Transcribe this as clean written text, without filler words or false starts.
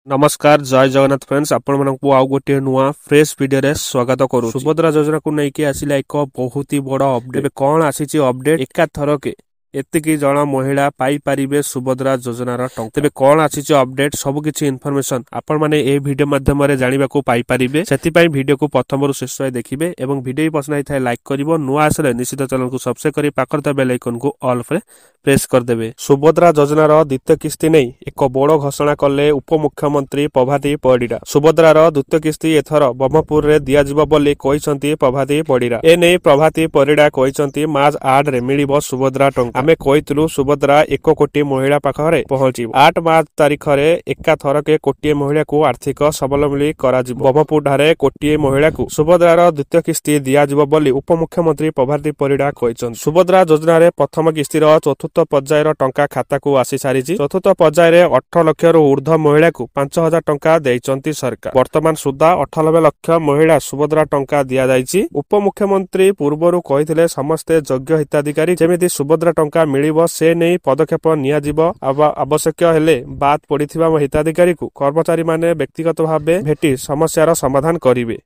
नमस्कार जय जगन्नाथ फ्रेंड्स आपण मानकु आउ गोटे नुआ फ्रेश वीडियो रे स्वागत करू। सुभद्रा योजना को लेके आसिला एक बहुत ही बड़ अपडेट। कौन आसी अपडेट एका थरके एतिकी जन महिला पाई पारिबे सुभद्रा योजनार टंका। तेबे कौन आसी अपडेट सब किछि इन्फॉर्मेशन आपण माने ए वीडियो माध्यम रे जानिबा को पाई पारिबे। सेति पई वीडियो को प्रथम रु शेष देखिबे एवं वीडियो पसंद आइथाय लाइक करिवो। नुआ आसले निश्चित चैनल को सब्सक्राइब करी पाकर बेल आइकन को ऑल पे प्रेस कर देबे। सुभद्रा योजनार द्वितीय किस्ती नै एक बड़ घोषणा कले उपमुख्यमंत्री प्रभाती परिडा। सुभद्रार द्वितीय किस्ती एथर ब्रह्मपुर रे दिया जिवो बोली कहिसंती प्रभाती परिडा। ए नै प्रभाती परिडा कहिसंती मार्च 8 रे मिलिबो सुभद्रा टंका। आमे कहितलु सुभद्रा 1 कोटी महिला पाखरे पहुंची 8 मार्च तारीख रे एका थरके कोटी महिला को आर्थिक स्वावलंबी करा जिवो। ब्रह्मपुर ठारे कोटी महिला को सुभद्रार द्वितीय किस्ती दिया जिवो बोली उपमुख्यमंत्री प्रभाती परिडा कहिसंती। सुभद्रा योजना रे प्रथम किस्तीर चतुर्थ पर्यायर टंका खाता को आसी सारिछि। चतुर्थ पर्यायर 18 लाख रु ऊर्ध्व महिला को 5000 टंका देइचंती सरकार। वर्तमान सुधा 98 लाख महिला सुभद्रा टंका दिया जाइछि। उपमुख्यमंत्री पूर्वरु कहिथिले समस्त योग्य हिताधिकारी जेमिति सुभद्रा टंका मिलिबो से नै पदक्षेप निया जिवो। आवश्यक हेले बात पड़िथिबा हिताधिकारी को कर्मचारी माने व्यक्तिगत भाबे भेटी समस्यार समाधान करिवे।